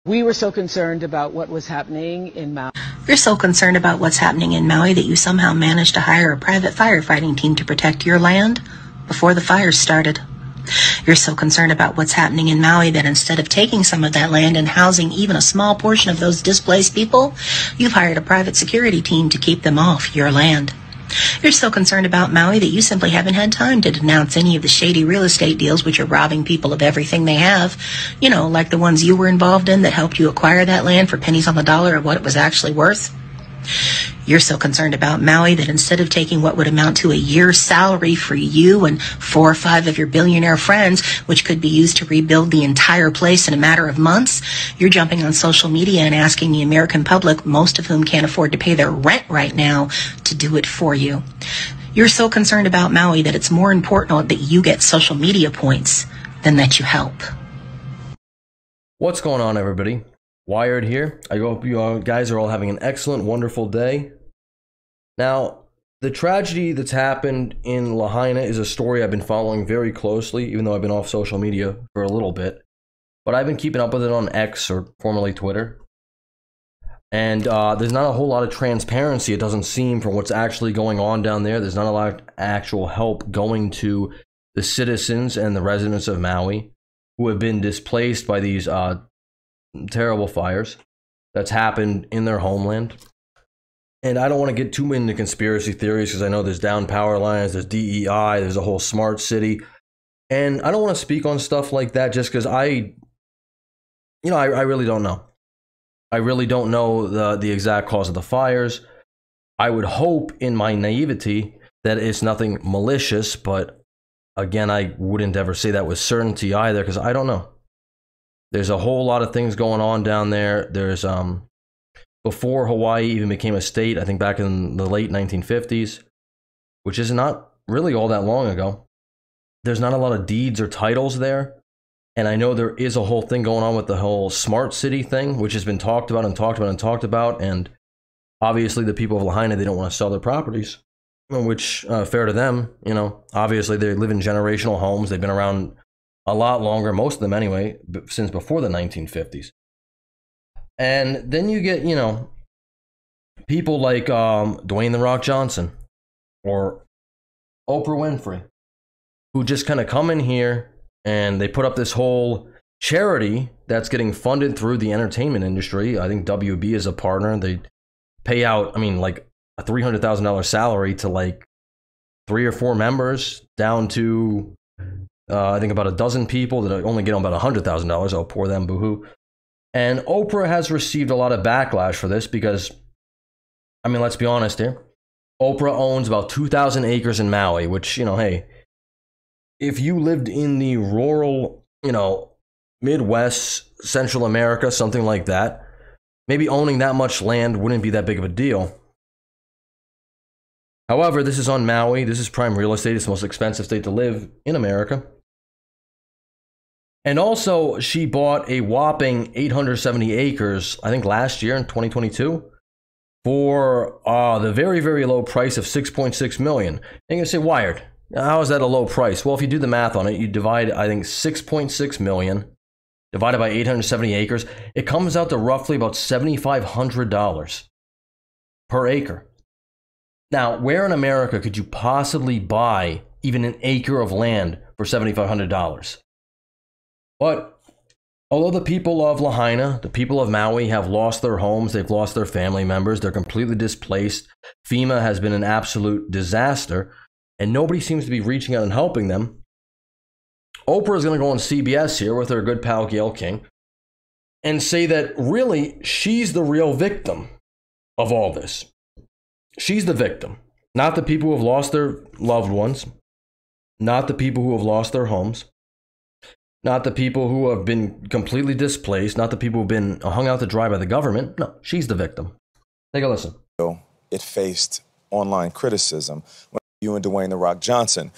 We were so concerned about what was happening in Maui. You're so concerned about what's happening in Maui that you somehow managed to hire a private firefighting team to protect your land before the fires started. You're so concerned about what's happening in Maui that instead of taking some of that land and housing even a small portion of those displaced people, you've hired a private security team to keep them off your land. You're so concerned about Maui that you simply haven't had time to denounce any of the shady real estate deals which are robbing people of everything they have, you know, like the ones you were involved in that helped you acquire that land for pennies on the dollar of what it was actually worth. You're so concerned about Maui that instead of taking what would amount to a year's salary for you and 4 or 5 of your billionaire friends, which could be used to rebuild the entire place in a matter of months, you're jumping on social media and asking the American public, most of whom can't afford to pay their rent right now, to do it for you. You're so concerned about Maui that it's more important that you get social media points than that you help. What's going on, everybody? Wired here. I hope you guys are all having an excellent, wonderful day. Now, the tragedy that's happened in Lahaina is a story I've been following very closely, even though I've been off social media for a little bit. But I've been keeping up with it on X, or formerly Twitter. And there's not a whole lot of transparency, it doesn't seem, from what's actually going on down there. There's not a lot of actual help going to the citizens and the residents of Maui who have been displaced by these terrible fires that's happened in their homeland. And I don't want to get too into conspiracy theories because I know there's down power lines, there's DEI, there's a whole smart city. And I don't want to speak on stuff like that just because I really don't know. I really don't know the exact cause of the fires. I would hope in my naivety that it's nothing malicious, but again, I wouldn't ever say that with certainty either because I don't know. There's a whole lot of things going on down there. There's before Hawaii even became a state, I think back in the late 1950s, which is not really all that long ago. There's not a lot of deeds or titles there. And I know there is a whole thing going on with the whole smart city thing, which has been talked about and talked about and talked about. And obviously the people of Lahaina, they don't want to sell their properties, which fair to them. You know, obviously they live in generational homes. They've been around a lot longer, most of them anyway, since before the 1950s. And then you get, you know, people like Dwayne "The Rock" Johnson or Oprah Winfrey, who just kind of come in here and they put up this whole charity that's getting funded through the entertainment industry. I think WB is a partner. They pay out, I mean, like a $300,000 salary to like 3 or 4 members down to, I think about a dozen people that only get about $100,000. Oh, poor them, boohoo. And Oprah has received a lot of backlash for this because, I mean, let's be honest here. Oprah owns about 2,000 acres in Maui, which, you know, hey, if you lived in the rural, you know, Midwest, Central America, something like that, maybe owning that much land wouldn't be that big of a deal. However, this is on Maui. This is prime real estate. It's the most expensive state to live in America. And also, she bought a whopping 870 acres, I think last year in 2022, for the very, very low price of $6.6 million. And you're going to say, Wired, how is that a low price? Well, if you do the math on it, you divide, I think, $6.6 million divided by 870 acres, it comes out to roughly about $7,500 per acre. Now, where in America could you possibly buy even an acre of land for $7,500? But although the people of Lahaina, the people of Maui have lost their homes, they've lost their family members, they're completely displaced. FEMA has been an absolute disaster, and nobody seems to be reaching out and helping them. Oprah is going to go on CBS here with her good pal Gayle King and say that really she's the real victim of all this. She's the victim, not the people who have lost their loved ones, not the people who have lost their homes, not the people who have been completely displaced, not the people who have been hung out to dry by the government. No, she's the victim. Take a listen. It faced online criticism when you and Dwayne "The Rock" Johnson.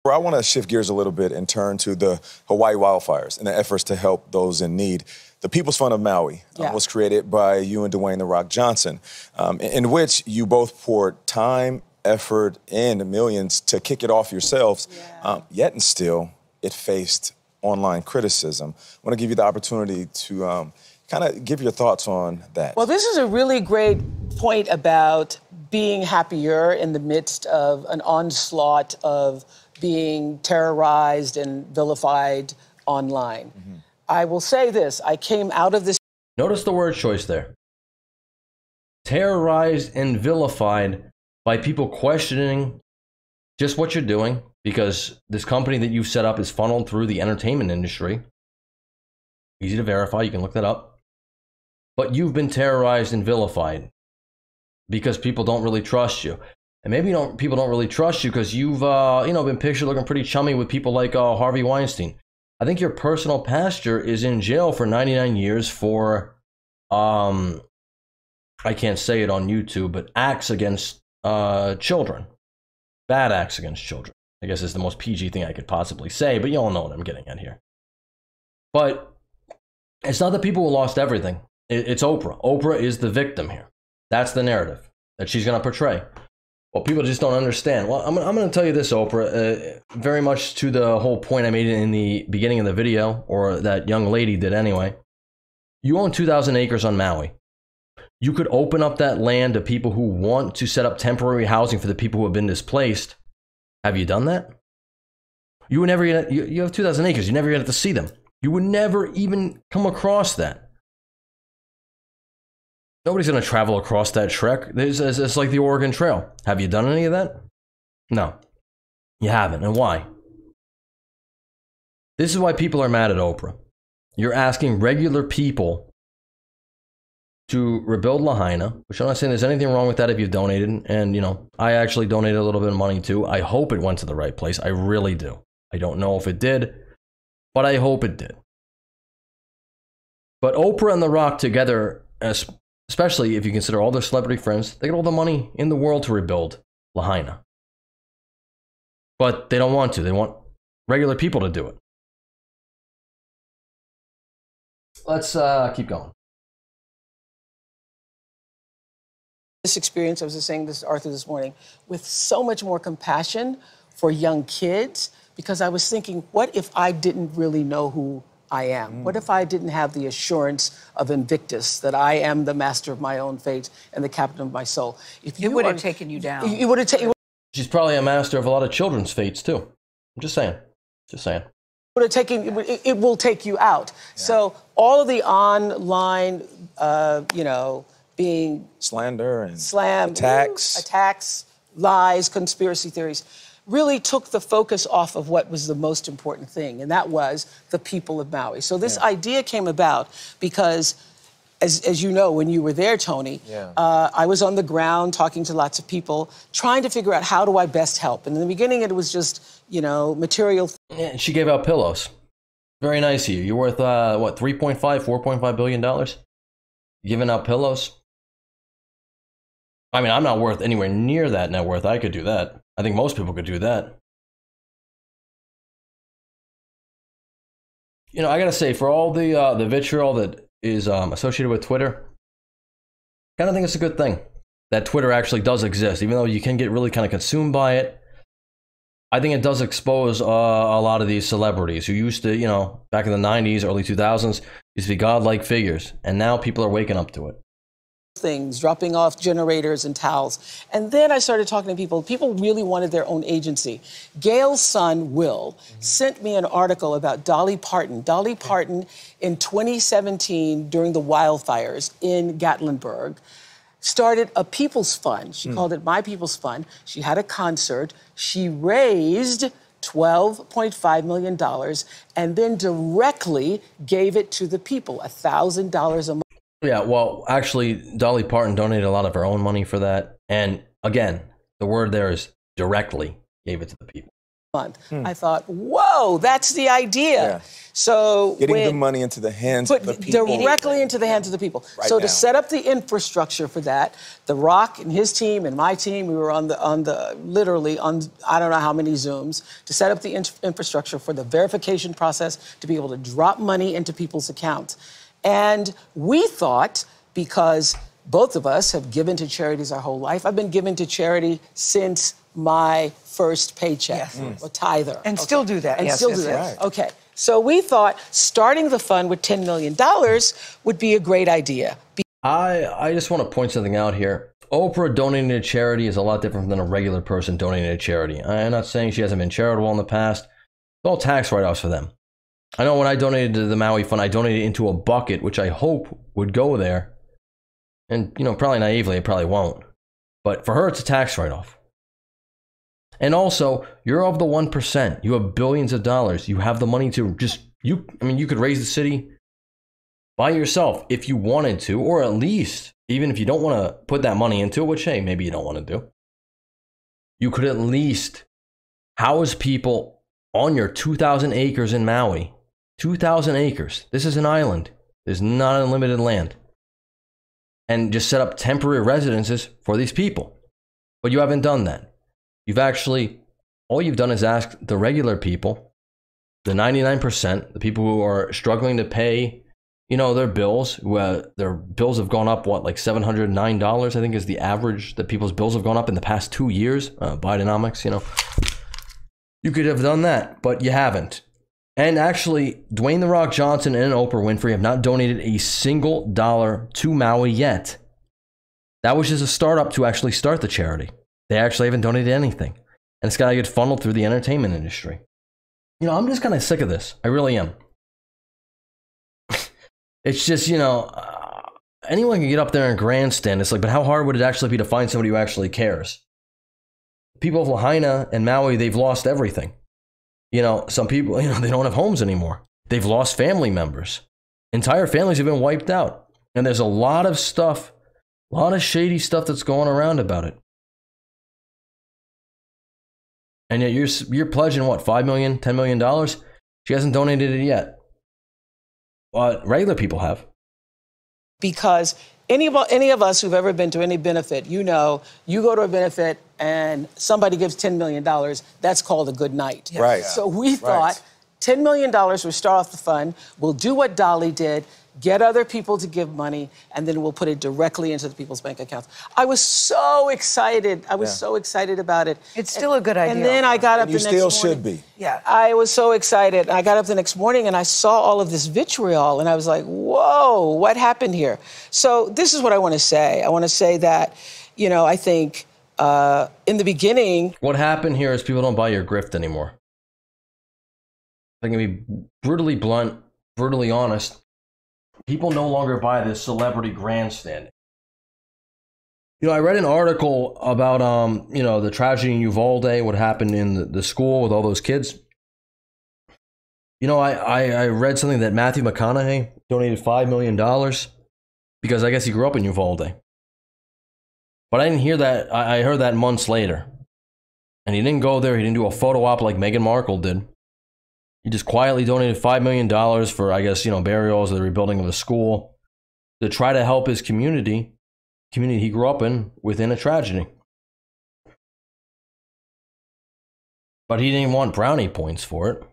I want to shift gears a little bit and turn to the Hawaii wildfires and the efforts to help those in need. The People's Fund of Maui was created by you and Dwayne "The Rock" Johnson, in which you both poured time, effort, and millions to kick it off yourselves. Yet and still, it faced online criticism. I want to give you the opportunity to Kind of give your thoughts on that. Well, this is a really great point about being happier in the midst of an onslaught of being terrorized and vilified online. I will say this, I came out of this. Notice the word choice there. Terrorized and vilified by people questioning just what you're doing, because this company that you've set up is funneled through the entertainment industry. Easy to verify, you can look that up. But you've been terrorized and vilified because people don't really trust you. And maybe people don't really trust you because you've been pictured looking pretty chummy with people like Harvey Weinstein. I think your personal pastor is in jail for 99 years for, I can't say it on YouTube, but acts against children. Bad acts against children, I guess is the most PG thing I could possibly say, but you all know what I'm getting at here. But it's not the people who lost everything. It's Oprah. Oprah is the victim here. That's the narrative that she's going to portray. Well, people just don't understand. Well, I'm going to tell you this, Oprah, very much to the whole point I made in the beginning of the video, or that young lady did anyway. You own 2,000 acres on Maui. You could open up that land to people who want to set up temporary housing for the people who have been displaced. Have you done that? You would never get, you have 2,000 acres. You never get to see them. You would never even come across that. Nobody's going to travel across that trek. It's like the Oregon Trail. Have you done any of that? No, you haven't. And why? This is why people are mad at Oprah. You're asking regular people to rebuild Lahaina, which I'm not saying there's anything wrong with that if you've donated. And, I actually donated a little bit of money too. I hope it went to the right place. I really do. I don't know if it did, but I hope it did. But Oprah and The Rock together, especially if you consider all their celebrity friends, they get all the money in the world to rebuild Lahaina. But they don't want to. They want regular people to do it. Let's keep going. This experience, I was just saying this to Arthur this morning, with so much more compassion for young kids, because I was thinking, what if I didn't really know who I am? What if I didn't have the assurance of Invictus, that I am the master of my own fate and the captain of my soul? If you it would have taken you down. It would have taken. She's probably a master of a lot of children's fates too. I'm just saying. Just saying. It will take you out. Yeah. So all of the online, being slander and attacks, lies, conspiracy theories, really took the focus off of what was the most important thing, and that was the people of Maui. So this idea came about because, as you know, when you were there, Tony, I was on the ground talking to lots of people, trying to figure out how do I best help. And in the beginning, it was just, material. Yeah, she gave out pillows. Very nice of you. You're worth, $4.5 billion? Giving out pillows? I mean, I'm not worth anywhere near that net worth. I could do that. I think most people could do that. I gotta say, for all the vitriol that is associated with Twitter, I kind of think it's a good thing that Twitter actually does exist, even though you can get really kind of consumed by it. I think it does expose a lot of these celebrities who used to, back in the 90s, early 2000s, used to be godlike figures, and now people are waking up to it. Things, dropping off generators and towels. And then I started talking to people. People really wanted their own agency. Gayle's son, Will, sent me an article about Dolly Parton. Dolly Parton, in 2017, during the wildfires in Gatlinburg, started a People's Fund. She called it My People's Fund. She had a concert. She raised $12.5 million and then directly gave it to the people, $1,000 a month. Yeah, well, actually, Dolly Parton donated a lot of her own money for that. And again, the word there is directly gave it to the people. I thought, whoa, that's the idea. Yeah. So getting the money into the hands of the people. Directly into the hands of the people. Right so now. To set up the infrastructure for that, The Rock and his team and my team, we were literally on I don't know how many Zooms to set up the infrastructure for the verification process to be able to drop money into people's accounts. And we thought, because both of us have given to charities our whole life, I've been giving to charity since my first paycheck, a tither. And still do that. And still do that. Right. Okay. So we thought starting the fund with $10 million would be a great idea. I just want to point something out here. Oprah donating to charity is a lot different than a regular person donating to charity. I'm not saying she hasn't been charitable in the past. It's all tax write-offs for them. I know when I donated to the Maui Fund, I donated into a bucket, which I hope would go there. And, you know, probably naively, it probably won't. But for her, it's a tax write-off. And also, you're of the 1%. You have billions of dollars. You have the money to just, you could raise the city by yourself if you wanted to, or at least, even if you don't want to put that money into it, which, hey, maybe you don't want to do. You could at least house people on your 2,000 acres in Maui. 2,000 acres. This is an island. There's not unlimited land. And just set up temporary residences for these people. But you haven't done that. You've actually, all you've done is ask the regular people, the 99%, the people who are struggling to pay, you know, their bills. Their bills have gone up, what, like $709, I think is the average that people's bills have gone up in the past 2 years. WiredAnomaly, you know. You could have done that, but you haven't. And actually, Dwayne "The Rock" Johnson and Oprah Winfrey have not donated a single dollar to Maui yet. That was just a startup to actually start the charity. They actually haven't donated anything. And it's got to get funneled through the entertainment industry. You know, I'm just kind of sick of this. I really am. It's just, you know, anyone can get up there and grandstand. It's like, but how hard would it actually be to find somebody who actually cares? People of Lahaina and Maui, they've lost everything. You know, some people, you know, they don't have homes anymore. They've lost family members. Entire families have been wiped out. And there's a lot of stuff, a lot of shady stuff that's going around about it. And yet you're pledging, what, $5 million, $10 million? She hasn't donated it yet. Well, regular people have. Because any of us who've ever been to any benefit, you know, you go to a benefit and somebody gives $10 million, that's called a good night. Right. So we thought $10 million will start off the fund, we'll do what Dolly did, get other people to give money, and then we'll put it directly into the people's bank accounts. I was so excited. I was so excited about it. It's still a good idea. And then I got up the next morning. You still should be. Yeah. I was so excited. I got up the next morning and I saw all of this vitriol and I was like, whoa, what happened here? So this is what I want to say. I want to say that, you know, I think in the beginning... What happened here is people don't buy your grift anymore. I can be brutally blunt, brutally honest. People no longer buy this celebrity grandstanding. You know, I read an article about, you know, the tragedy in Uvalde, what happened in the school with all those kids. You know, I read something that Matthew McConaughey donated $5 million because I guess he grew up in Uvalde. But I didn't hear that. I heard that months later. And he didn't go there. He didn't do a photo op like Meghan Markle did. He just quietly donated $5 million for, I guess, you know, burials or the rebuilding of a school to try to help his community he grew up in within a tragedy. But he didn't want brownie points for it.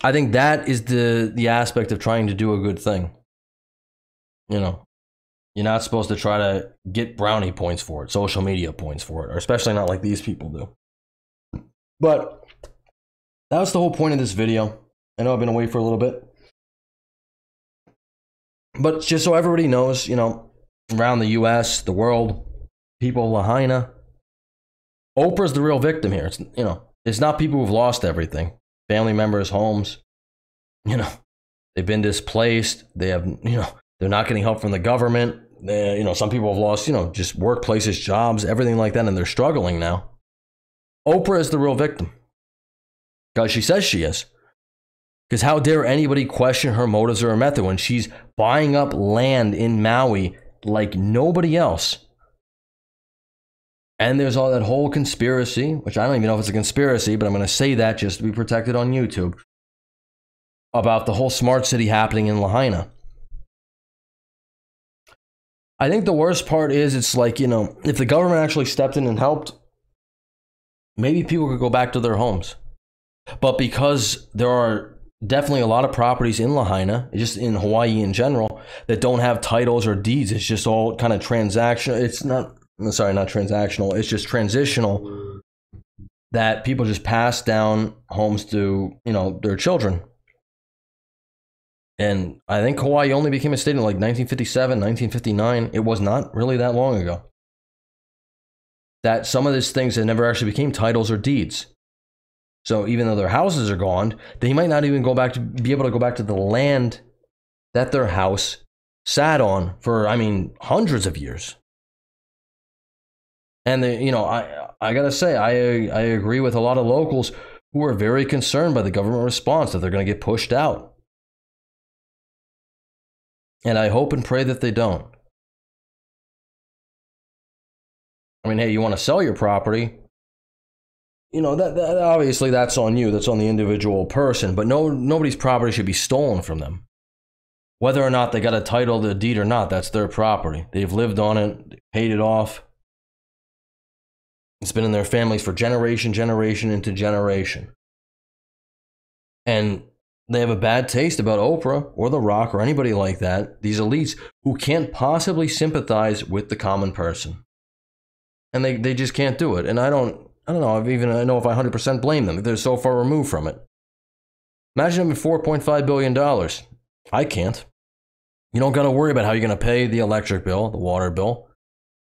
I think that is the aspect of trying to do a good thing. You know, you're not supposed to try to get brownie points for it, social media points for it, or especially not like these people do. But that was the whole point of this video. I know I've been away for a little bit. But just so everybody knows, you know, around the US, the world, people of Lahaina, Oprah's the real victim here. It's, you know, it's not people who've lost everything. Family members, homes, you know, they've been displaced. They have, you know, they're not getting help from the government. You know, some people have lost, you know, just workplaces, jobs, everything like that, and they're struggling now. Oprah is the real victim. Because she says she is. Because how dare anybody question her motives or her method when she's buying up land in Maui like nobody else? And there's all that whole conspiracy, which I don't even know if it's a conspiracy, but I'm going to say that just to be protected on YouTube, about the whole smart city happening in Lahaina. I think the worst part is it's like, you know, if the government actually stepped in and helped, maybe people could go back to their homes. But because there are definitely a lot of properties in Lahaina, just in Hawaii in general, that don't have titles or deeds, it's just all kind of transactional. It's not, sorry, not transactional. It's just transitional. that people just pass down homes to, you know, their children. And I think Hawaii only became a state in like 1957, 1959. It was not really that long ago. That some of these things that never actually became titles or deeds. So even though their houses are gone, they might not even be able to go back to the land that their house sat on for, I mean, hundreds of years. And they, you know, I gotta say, I agree with a lot of locals who are very concerned by the government response that they're going to get pushed out. And I hope and pray that they don't. I mean, hey, you want to sell your property? You know, that obviously that's on you. That's on the individual person. But nobody's property should be stolen from them. Whether or not they got a title, the deed or not, that's their property. They've lived on it, they paid it off. It's been in their families for generation into generation. And they have a bad taste about Oprah or The Rock or anybody like that, these elites who can't possibly sympathize with the common person. And they just can't do it. And I don't know if I 100% blame them. They're so far removed from it. Imagine having $4.5 billion. I can't. You don't got to worry about how you're going to pay the electric bill, the water bill,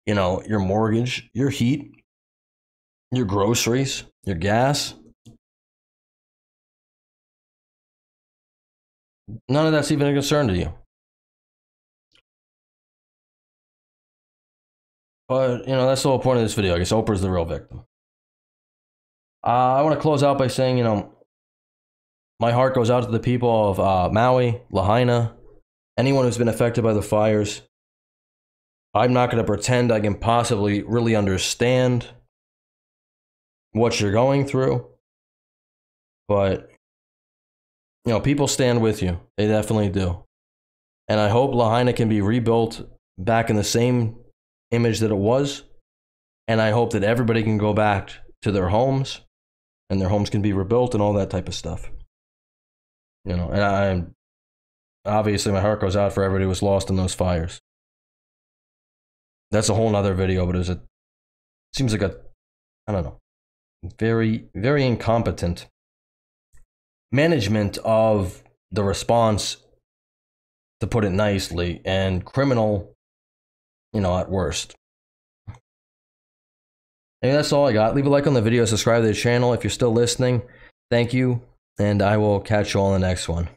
you know, your mortgage, your heat, your groceries, your gas. None of that's even a concern to you. But, you know, that's the whole point of this video. I guess Oprah's the real victim. I want to close out by saying, you know, my heart goes out to the people of Maui, Lahaina, anyone who's been affected by the fires. I'm not going to pretend I can possibly really understand what you're going through. But, you know, people stand with you. They definitely do. And I hope Lahaina can be rebuilt back in the same image that it was. And I hope that everybody can go back to their homes and their homes can be rebuilt and all that type of stuff. You know, and obviously my heart goes out for everybody who was lost in those fires. That's a whole nother video, but it seems like I don't know, very, very incompetent management of the response, to put it nicely, and criminal, you know, at worst. And that's all I got. Leave a like on the video, subscribe to the channel if you're still listening. Thank you, and I will catch you all in the next one.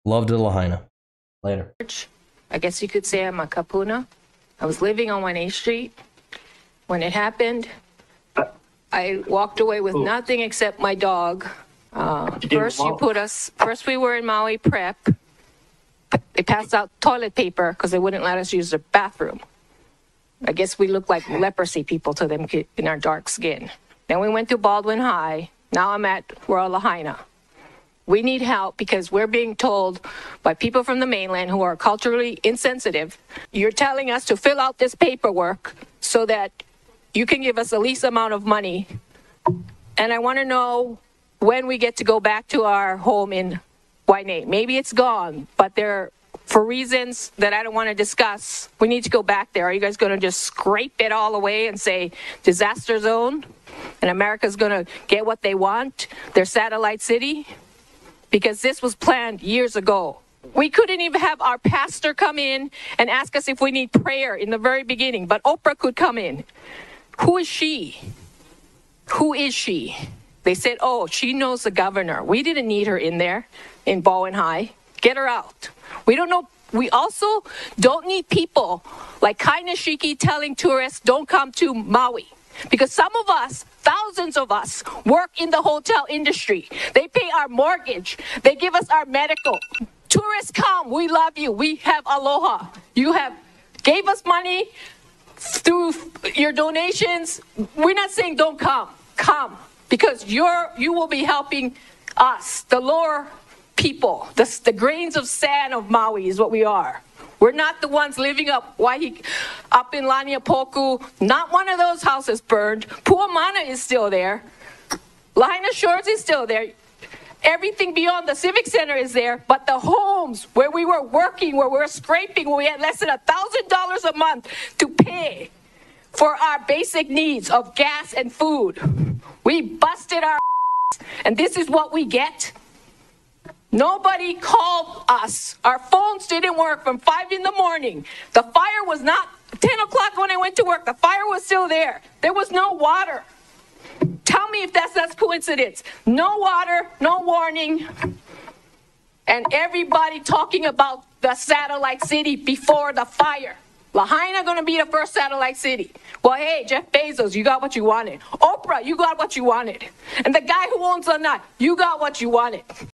Love to Lahaina. Later. I guess you could say I'm a kapuna. I was living on 1A Street when it happened. I walked away with nothing except my dog. First we were in Maui prep. They passed out toilet paper because they wouldn't let us use the bathroom. I guess we look like leprosy people to them in our dark skin. Then we went to Baldwin High. Now I'm at Royal Lahaina. We need help because we're being told by people from the mainland who are culturally insensitive, you're telling us to fill out this paperwork so that you can give us the least amount of money. And I want to know when we get to go back to our home in Wainea. Maybe it's gone, but for reasons that I don't want to discuss, we need to go back there. Are you guys going to just scrape it all away and say disaster zone? And America's going to get what they want, their satellite city? Because this was planned years ago. We couldn't even have our pastor come in and ask us if we need prayer in the very beginning, but Oprah could come in. Who is she? Who is she? They said, oh, she knows the governor. We didn't need her in there in Bowen High. Get her out. We don't know. We also don't need people like Kai Nishiki telling tourists don't come to Maui. Because some of us, thousands of us, work in the hotel industry. They pay our mortgage. They give us our medical. Tourists come. We love you. We have aloha. You have gave us money through your donations. We're not saying don't come. Come. Because you will be helping us, the lower people, the grains of sand of Maui is what we are. We're not the ones living up in Laniapoku. Not one of those houses burned. Puamana is still there. Lahaina Shores is still there. Everything beyond the Civic Center is there, but the homes where we were working, where we were scraping, where we had less than $1,000 a month to pay for our basic needs of gas and food. We busted our and this is what we get. Nobody called us. Our phones didn't work from 5 in the morning. The fire was not 10 o'clock when I went to work. The fire was still there. There was no water. Tell me if that's coincidence. No water, no warning. And everybody talking about the satellite city before the fire. Lahaina going to be the first satellite city. Well, hey, Jeff Bezos, you got what you wanted. Oprah, you got what you wanted. And the guy who owns the nut, you got what you wanted.